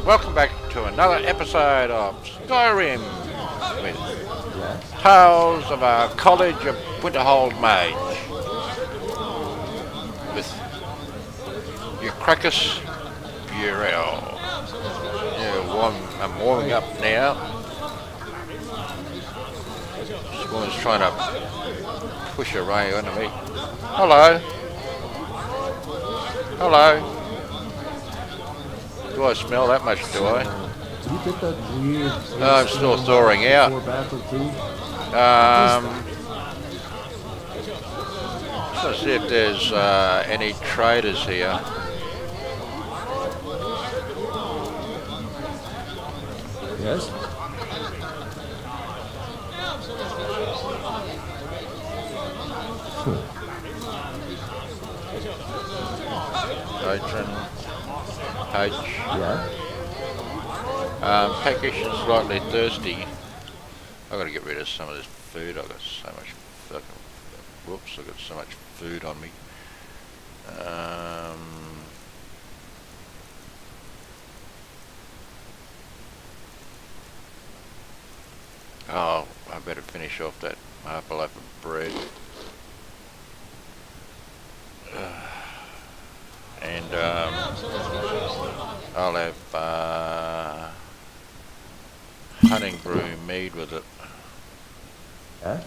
Welcome back to another episode of Skyrim with Tales of our College of Winterhold Mage with Ukracius Burrell. Yeah, I'm warming up now. This woman's trying to push her way onto me. Hello. Hello. Do I smell that much, do I? Do you get that weird... I'm still thawing out. Let's see if there's any traders here. Yes? Patron. Page. Yeah? Peckish and slightly thirsty. I've got to get rid of some of this food. I've got so much fucking... Whoops, I've got so much food on me. Oh, I better finish off that half a loaf of bread. And I'll have hunting brew mead with it. Yeah?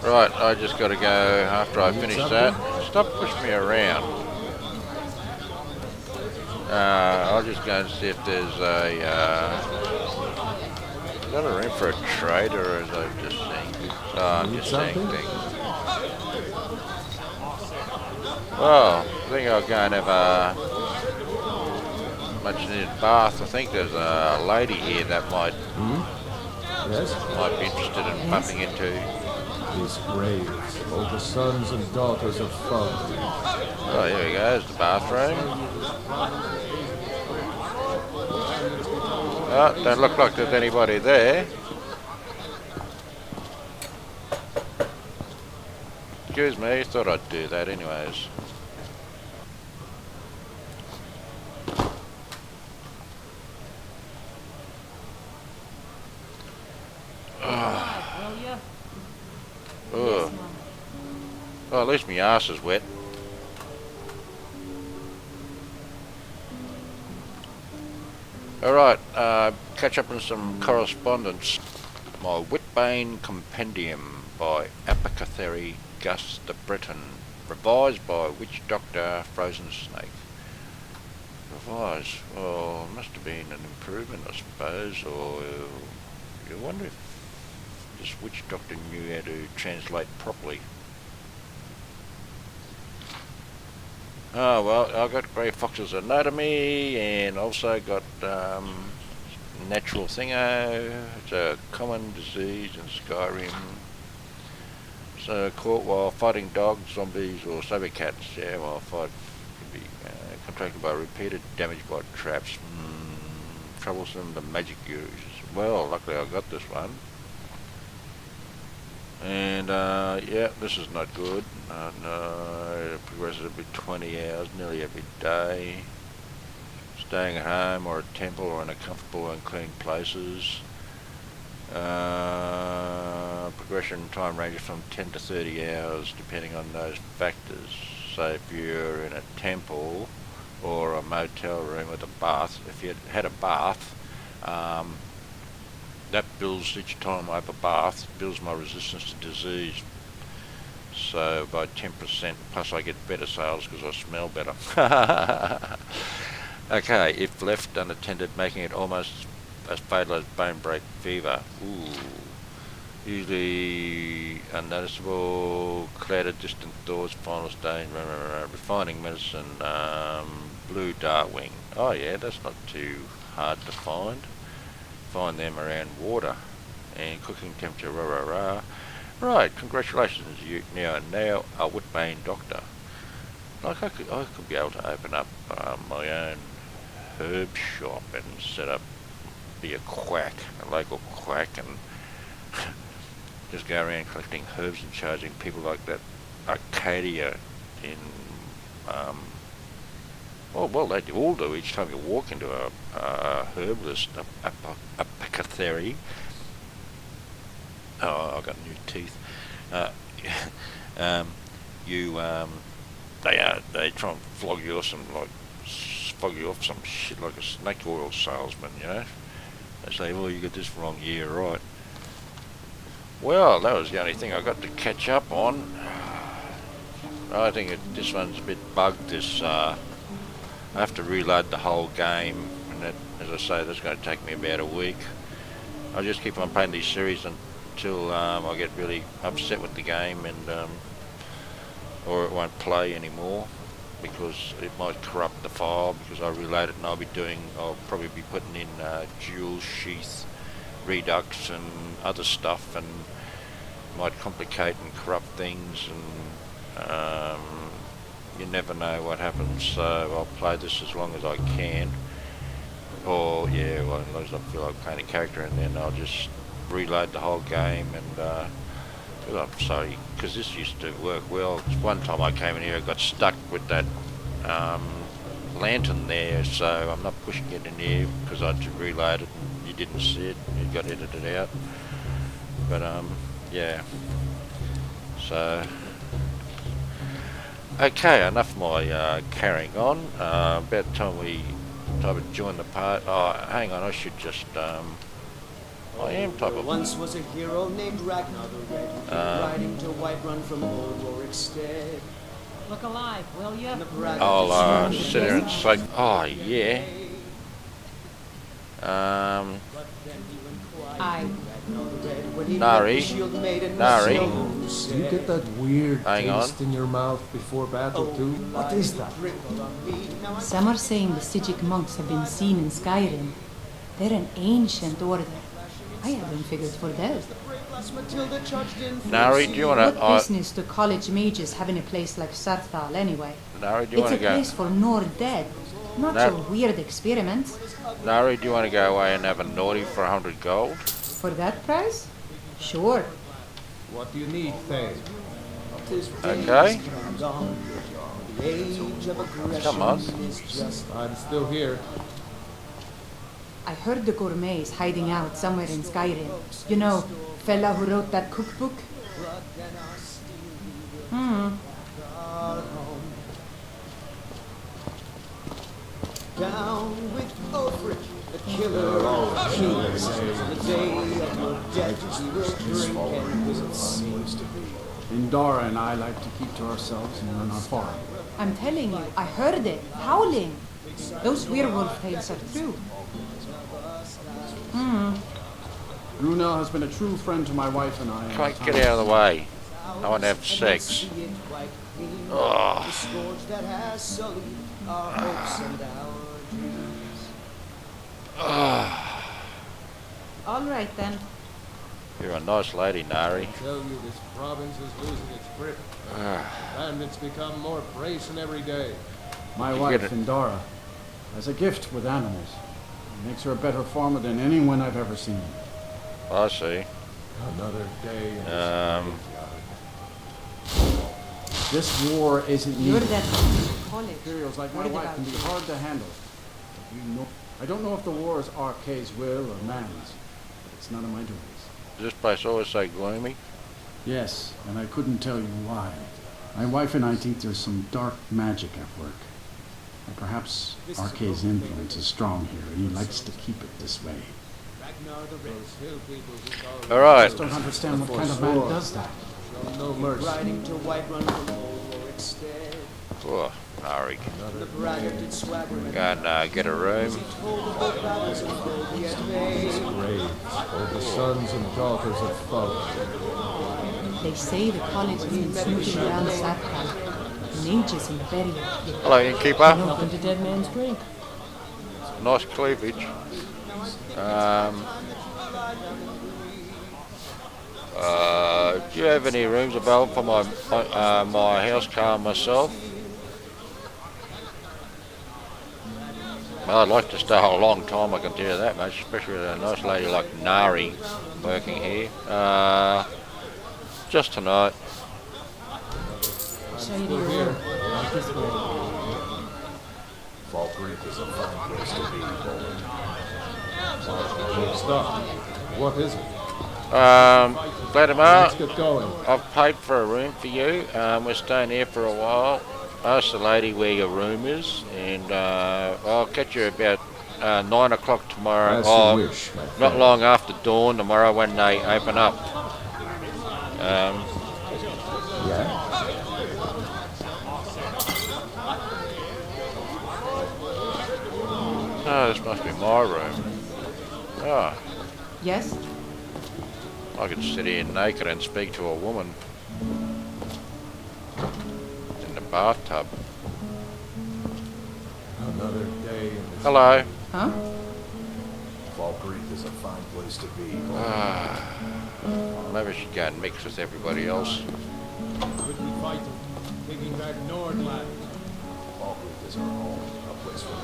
Right, I just got to go after I finish that. Stop pushing me around. I'll just go and see if there's a... is that a room for a trader, or is I just seeing... Oh, I'm just seeing things. Well, I think I'll go and have a much needed bath. I think there's a lady here that might Yes? might be interested in bumping into. These graves, both the sons and daughters of fun. Oh, here we go, there's the bathroom. Oh, don't look like there's anybody there. Excuse me, thought I'd do that anyways. Oh, at least my arse is wet. Alright, catch up on some correspondence. My Whitbane Compendium by Apothecary Gus the Breton. Revised by Witch Doctor Frozen Snake. Revised? Well, must have been an improvement, I suppose, or you wonder if this Witch Doctor knew how to translate properly. Oh well, I've got Grey Fox's Anatomy, and also got Natural Thingo. It's a common disease in Skyrim. So caught while fighting dogs, zombies, or saber cats. Yeah, while fight can be contracted by repeated damage by traps. Troublesome, the magic uses. Well, luckily I got this one. And yeah, this is not good. No, it progresses every 20 hours, nearly every day. Staying at home or a temple or in a comfortable and clean places. Progression time ranges from 10 to 30 hours depending on those factors. So if you're in a temple or a motel room with a bath, if you had a bath, that builds each time I have a bath, builds my resistance to disease. So by 10%, plus I get better sales because I smell better. Okay, if left unattended, making it almost as fatal as bone break fever. Ooh. Usually unnoticeable, clouded, distant thoughts, final stage, refining medicine, blue dartwing. Oh yeah, that's not too hard to find. Find them around water. And cooking temperature, Right, congratulations, you now a Whitbane doctor. Like I could be able to open up my own herb shop and set up, be a quack, a local quack, and just go around collecting herbs and charging people like that Arcadia in well, they all do. Each time you walk into a herbalist, a apothecary. Oh, I've got new teeth. They try and flog you off some shit like a snake oil salesman, you know. They say, "Oh, you got this wrong." Yeah, right. Well, that was the only thing I got to catch up on. I think this one's a bit bugged. I have to reload the whole game, and that, as I say, that's going to take me about a week. I'll just keep on playing these series until I get really upset with the game, and or it won't play anymore because it might corrupt the file because I reload it, and I'll probably be putting in dual sheath redux and other stuff, and might complicate and corrupt things, and you never know what happens. So I'll play this as long as I can, or as long as I feel like playing a character, and then I'll just reload the whole game. And I'm sorry, because this used to work well. One time I came in here, I got stuck with that lantern there, so I'm not pushing it in here because I had to reload it and you didn't see it, you got edited out. But yeah, so okay, enough of my carrying on. About time we join the part. Oh, hang on, I should just I am type of. Once was a hero named Ragnar the Red, who came riding to Whiterun from old Rorikstead. Look alive, will you? I'll sit here and say, oh yeah. Nari. Do you get that weird Hang taste on. in your mouth before battle too? What is that? Some are saying the Signage monks have been seen in Skyrim. They're an ancient order. I haven't figured for that. Nari, do you want What to? business do college mages have in a place like Sarthal anyway? Nari, do you It's want a to go? place for Nord dead, not No. your weird experiments. Nari, do you want to go away and have a naughty for 100 gold? For that price? Sure. What do you need, Faye? Okay. Come on. I'm still here. I heard the gourmet's hiding out somewhere in Skyrim. You know, fella who wrote that cookbook? Down with Ulfric, the killer of kings. The day of your death we will drink and will sing. Indara and I like to keep to ourselves and run our farm. I'm telling you, I heard it, howling. Those werewolf tales are true. Brunel has been a true friend to my wife and I. Can't get out of the way. I want to have sex. Oh. The scourge that has sullied our hopes and our dreams. All right then. You're a nice lady, Nari. I tell you, this province is losing its grip. Bandits become more brazen every day. My You wife, get it. Indara, has a gift with animals. It makes her a better farmer than anyone I've ever seen. I see. Another day in This war isn't You're needed. that college. Materials like my Worried wife about can be you. hard to handle. But you know, I don't know if the war is Arkay's will or man's, but it's none of my doings. Does this place always so gloomy? Yes, and I couldn't tell you why. My wife and I think there's some dark magic at work. And perhaps Arkay's influence is strong here, and he likes to keep it this way. Alright. I just don't understand what kind of man does that. no mercy. Riding to Whiterun from old Rorikstead. Oh, Nari. The braggart did swagger and Go and get a room. told of the battles of gold he had made. Rage, all the sons and daughters of foes. They say the college has been snooping around Sarthal. Mages in the burial. Hello, innkeeper. Welcome to Dead Man's Drink. Nice cleavage. Do you have any rooms available for my house car myself? Well, I'd like to stay a long time, I can tell you that much, especially with a nice lady like Nari working here. Just tonight. Show you to your room. This way. Good stuff. What is it? Valdimar, Let's get going. I've paid for a room for you. We're staying here for a while. Ask the lady where your room is, and I'll catch you about 9 o'clock tomorrow. As you wish, my Not friend. long after dawn tomorrow when they open up. Yeah? Oh, this must be my room. Oh, Yes? I could sit here naked and speak to a woman in the bathtub. Another day in the Hello. Huh? Fall Creek is a fine place to be. Maybe I should go and mix with everybody else. quickly fighting, taking back Nordland. Fall Creek is our home, a place for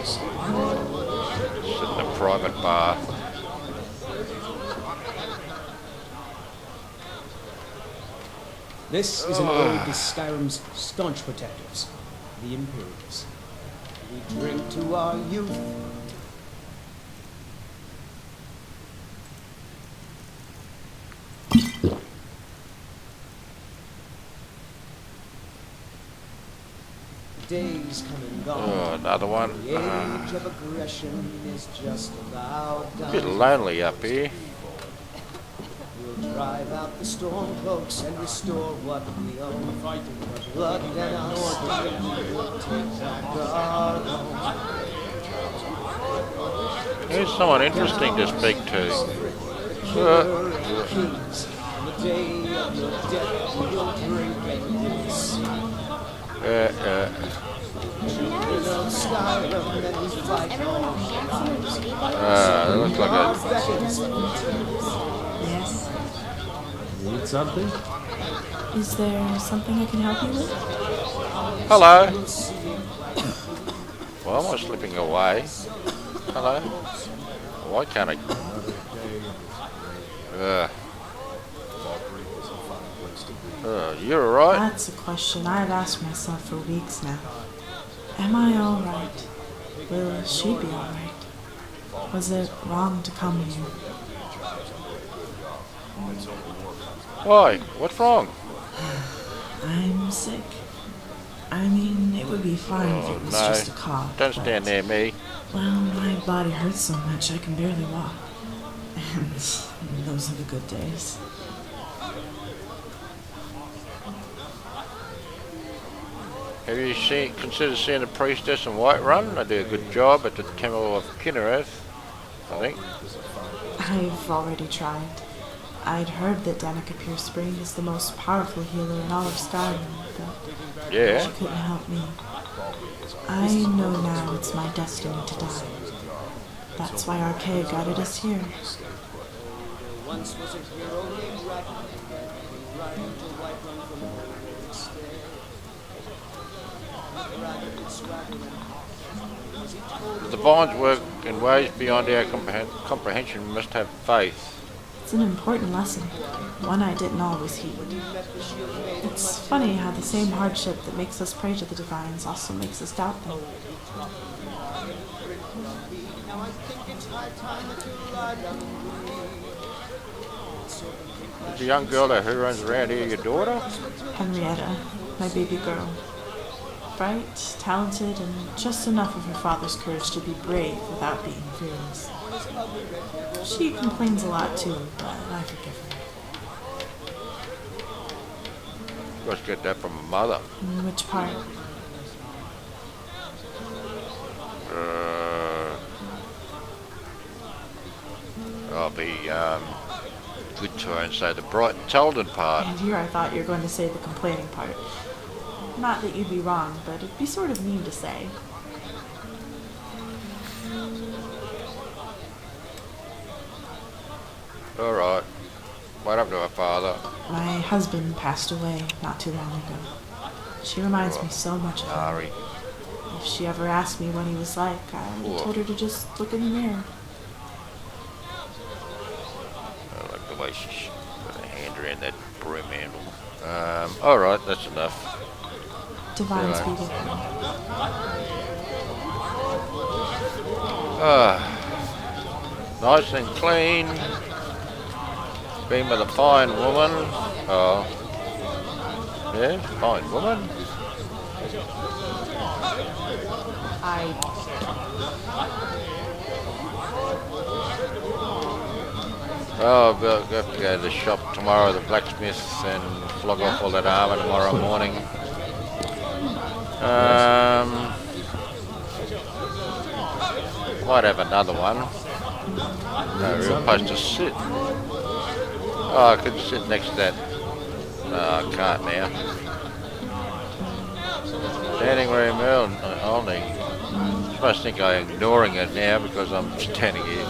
Sit in a private bar. This is an ode to Skyrim's staunch protectors, the Imperials. We drink to our youth. Days come and gone. Oh, another one. The age of aggression is just about A done. bit lonely up here. We'll drive out the storm cloaks and restore what we own. Fighting for blood and our strength. We'll take back our home. Here's someone interesting to speak to. Kings, on the day of your death, we'll drink and sing. Children of Skyrim, and we fight That looks like a... Yes. Need something? Is there something I can help you with? Hello. Why am I slipping away? Hello. Why can't I... You're alright? That's a question I've asked myself for weeks now. Am I alright? Will she be alright? Was it wrong to come here? Why? What's wrong? I'm sick. I mean, it would be fine if it was No. just a cough. Don't but, stand near me. Well, my body hurts so much I can barely walk. And those are the good days. Have you considered seeing the priestess in Whiterun? They do a good job at the Temple of Kinnereth, I think. I've already tried. I'd heard that Danica Spring is the most powerful healer in all of Skyrim, but Yeah. she couldn't help me. I know now it's my destiny to die. That's why Archaea guided us here. Once was a hero named Dragten, who ran to Whiterun from nowhere instead. Dragon swaggering. Was he told The divines work in ways beyond our comprehension. We must have faith. It's an important lesson, one I didn't always heed. It's funny how the same hardship that makes us pray to the divines also makes us doubt them. now I think it's high time that you lie down and breathe. Is the young girl who runs around here your daughter? Henrietta, my baby girl. Bright, talented, and just enough of her father's courage to be brave without being fearless. She complains a lot too, but I forgive her. You must get that from a mother. Which part? I'll be good to her and say the bright and talented part. And here I thought you were going to say the complaining part. Not that you'd be wrong, but it'd be sort of mean to say. Alright. What happened to her father? My husband passed away not too long ago. She reminds me so much of him. Ari. If she ever asked me what he was like, I told her to just look in the mirror. I like the way she's got her hand around that broom handle. Alright, that's enough. Divines be with you. Nice and clean. Been with a fine woman. Oh. Yeah, fine woman. Oh, we'll have to go to the shop tomorrow, the blacksmith, and flog off all that armour tomorrow morning. Might have another one. No real place to sit. Oh, I could sit next to that. No, I can't now. Standing room only. You must think I'm ignoring it now because I'm standing here.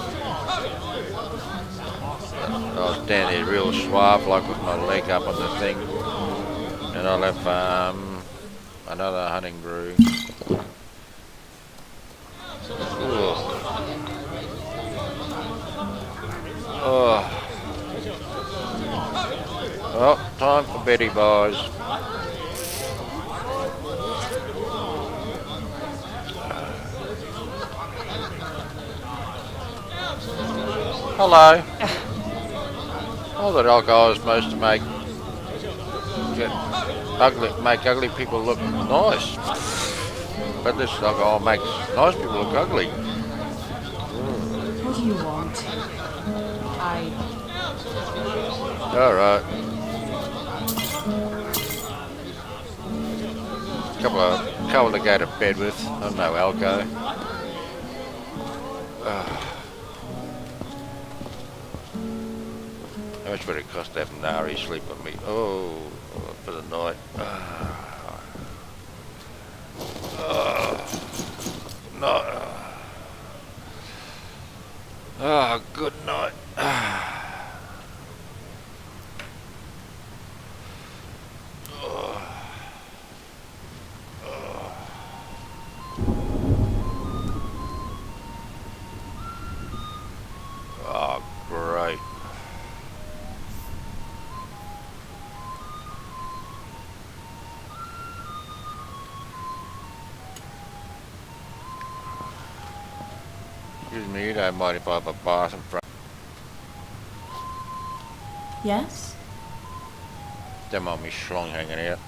I'll stand here real suave, like with my leg up on the thing. And I'll have another hunting brew. Ooh. Oh. Oh, time for Betty boys. Hello. All that alcohol is supposed to make ugly people look nice. But this alcohol makes nice people look ugly. What do you want? Alright. Couple to go to bed with. I'm no alco. How much would it cost to have Nari sleep with me? Oh, for the night. No. Oh, good night. Oh, great. Excuse me, you don't mind if I have a bath in front? Yes? Don't mind me schlong hanging out.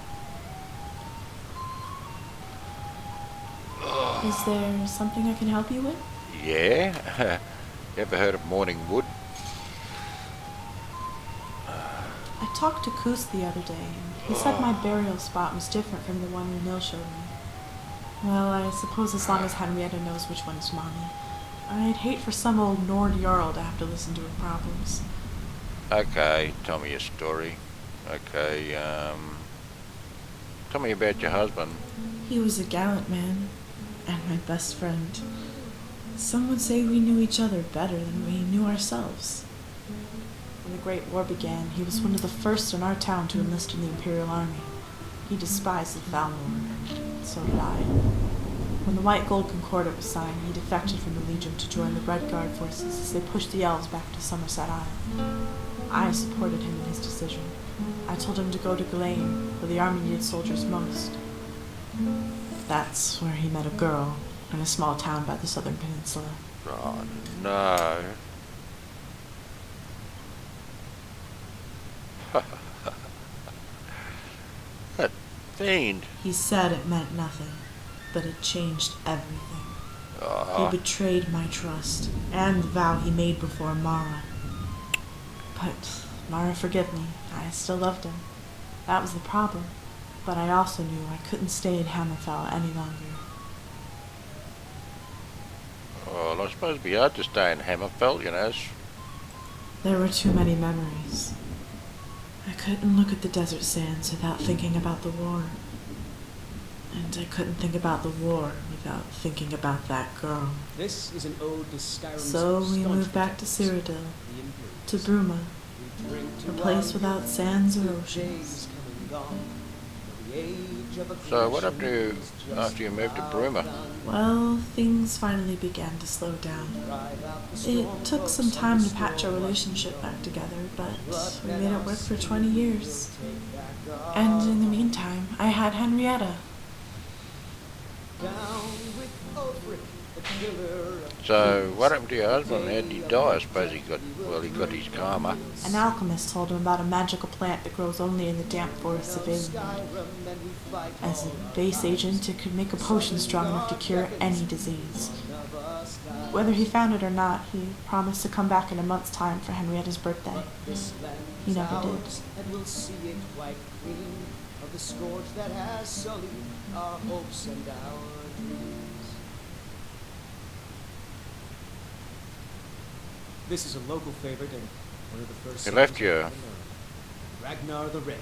Is there something I can help you with? Yeah? You ever heard of Morningwood? I talked to Koos the other day, and he said my burial spot was different from the one Nil showed me. Well, I suppose as long as Henrietta knows which one is mommy. I'd hate for some old Nord Jarl to have to listen to her problems. Okay, tell me your story. Okay, tell me about your husband. He was a gallant man, and my best friend. Some would say we knew each other better than we knew ourselves. When the Great War began, he was one of the first in our town to enlist in the Imperial Army. He despised the Thalmor, and so did I. When the White Gold Concordat was signed, he defected from the Legion to join the Red Guard forces as they pushed the elves back to Somerset Isle. I supported him in his decision. I told him to go to Ghislaine, where the army needed soldiers most. That's where he met a girl in a small town by the southern peninsula. Oh, no. That fiend. He said it meant nothing, but it changed everything. Oh. He betrayed my trust, and the vow he made before Mara. But Mara forgave me. I still loved him. That was the problem. But I also knew I couldn't stay in Hammerfell any longer. Well, I suppose it'd be hard to stay in Hammerfell, you know. There were too many memories. I couldn't look at the desert sands without thinking about the war. And I couldn't think about the war without thinking about that girl. This is an ode to Skyrim's So we staunch moved back to protectors, Cyrodiil, the Imperials. to Bruma, We drink a to place without wine, sands or till oceans. days come and gone. The age of So what happened to you aggression is just after you moved to Bruma? Well, things finally began to slow down. drive out the It storm took some clouds time and to patch our storm. relationship back together, but we Let made it us work for 20 years. take back our And in the meantime, I had Henrietta. So, what happened to your husband? How did he die? I suppose he got his karma. An alchemist told him about a magical plant that grows only in the damp forests of England. As a base agent, it could make a potion strong enough to cure any disease. Whether he found it or not, he promised to come back in a month's time for Henrietta's birthday. He never did. And we'll see it white green of the scourge that has sullied our hopes and our dreams. This is a local favorite and one of the first. He left you. Ragnar the Red.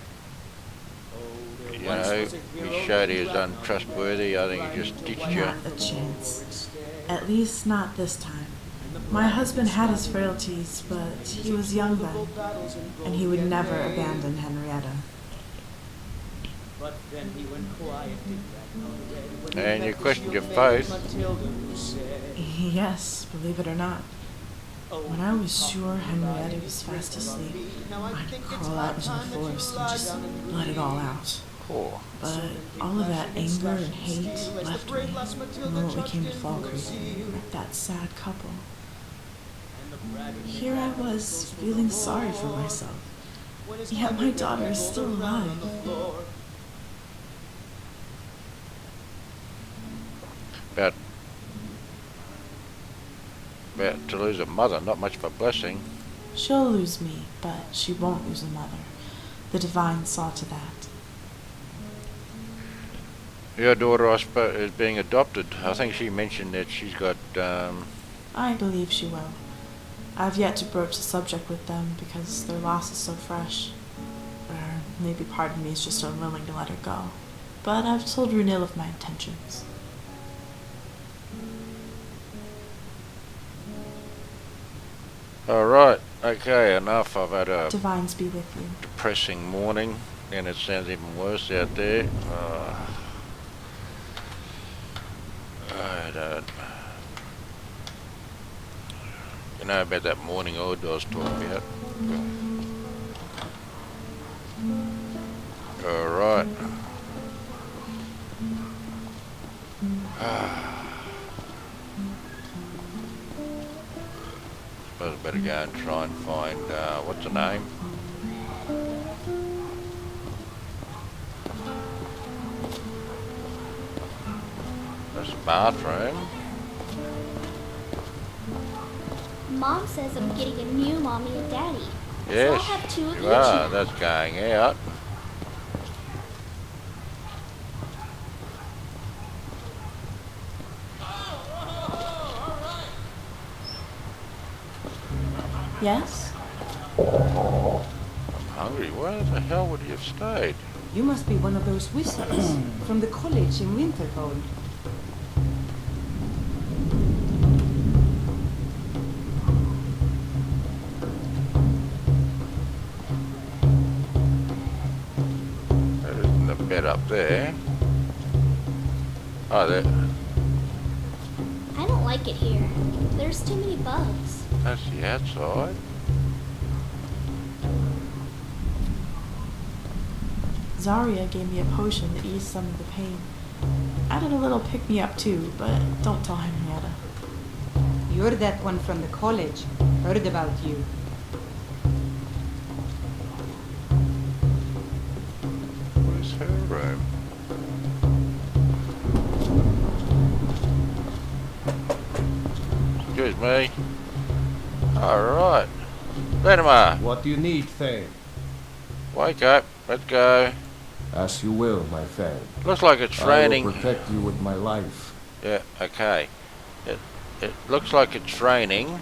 You know, he showed he was untrustworthy. I think he just ditched you. Not a chance. At least not this time. My husband had his frailties, but he was young then, and he would never abandon Henrietta. But then he went quiet, And you questioned your faith. Yes, believe it or not. When I was sure Henrietta was fast asleep, I'd crawl out into the forest and just let it all out. Cool. But all of that anger and hate left me the moment we came to Fall Creek, like that sad couple. Here I was, feeling sorry for myself, yet my daughter is still alive. About to lose a mother, not much of a blessing. She'll lose me, but she won't lose a mother. The divine saw to that. Your daughter, I suppose, is being adopted. I think she mentioned that she's got, I believe she will. I've yet to broach the subject with them because their loss is so fresh. Or maybe part of me is just unwilling to let her go. But I've told Runil of my intentions. Alright, okay, enough. I've had a Divines be with you. depressing morning, and it sounds even worse out there. I don't... You know about that morning odd I was talking about? Alright. Suppose I better go and try and find, what's her name? That's the bathroom. Mom says I'm getting a new mommy and daddy. Yes, So I'll have two of you each. are. That's going out. Yes? I'm hungry. Where the hell would he have stayed? You must be one of those wizards from the college in Winterhold. There isn't a bed up there. Oh, there. I don't like it here. There's too many bugs. That's the outside. Zarya gave me a potion that eased some of the pain. Added a little pick-me-up too, but don't tell Henrietta. You're that one from the college. Heard about you. Where's her room? Excuse me. Alright. Valdimar, What do you need, Thane? wake up. Let's go. As you will, my friend. Looks like it's raining. I will protect you with my life. Yeah, okay. It looks like it's raining.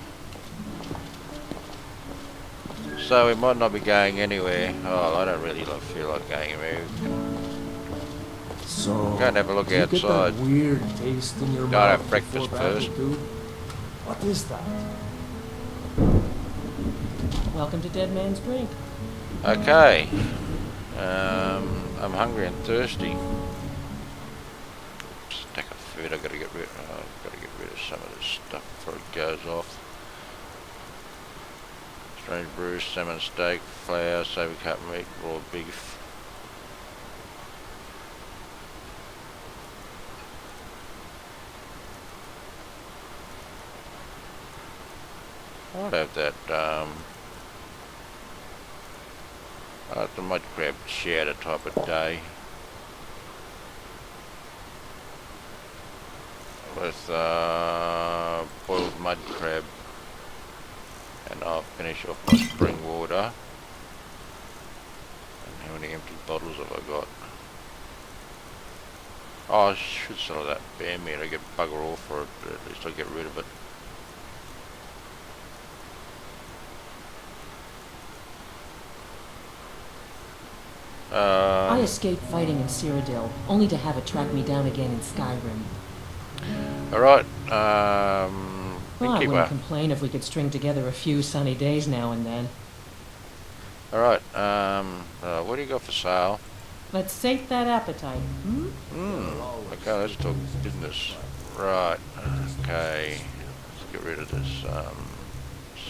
So we might not be going anywhere. Oh, I don't really feel like going anywhere. So, Go and have a look do you outside. get that weird taste in your Gotta mouth have breakfast before battle, first. too? What is that? Welcome to Dead Man's Drink. Okay. I'm hungry and thirsty. Stack of food. I've got to get rid of some of this stuff before it goes off. Strange brew, salmon steak, flour, savoury cut meat, raw beef. I'll have that, I might grab chowder type of day. With, boiled mud crab. And I'll finish off my spring water. And how many empty bottles have I got? Oh, I should sell that bear meat. I get bugger all for it, but at least I get rid of it. I escaped fighting in Cyrodiil, only to have it track me down again in Skyrim. Alright, Well, I wouldn't complain if we could string together a few sunny days now and then. Alright, what do you got for sale? Let's sate that appetite, hmm? Okay, let's talk business. Right, okay. Let's get rid of this,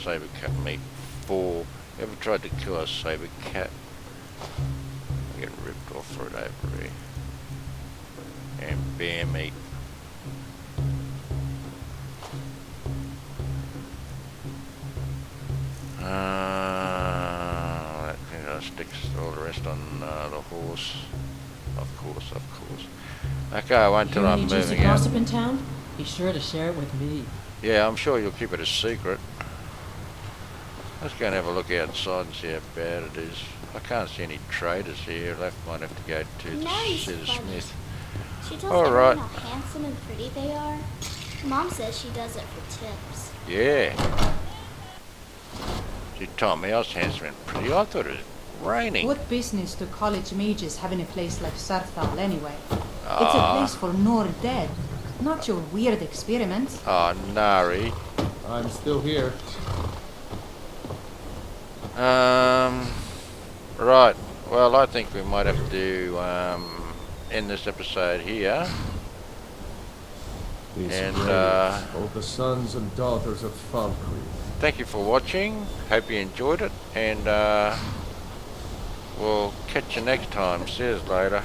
saber cat meat 4. Ever tried to kill a saber cat? I'm getting ripped off for it over here. And bear meat. That sticks all the rest on the horse. Of course. Okay, wait until I'm Juicy moving out. gossip in town? Be sure to share it with me. Yeah, I'm sure you'll keep it a secret. Let's go and have a look outside and see how bad it is. I can't see any traders here. Left might have to go to Mary's see the funny. smith. She tells All everyone right. how handsome and pretty they are. Mom says she does it for tips. Yeah. She told me I was handsome and pretty. I thought it was raining. What business do college mages have in a place like Sarthal anyway? It's a Ah. place for Nord dead, not your weird experiments. Oh, Nari. I'm still here. Right. Well, I think we might have to end this episode here. These And, graves hold the sons and daughters of Falkreath. Thank you for watching. Hope you enjoyed it. And we'll catch you next time. See you later.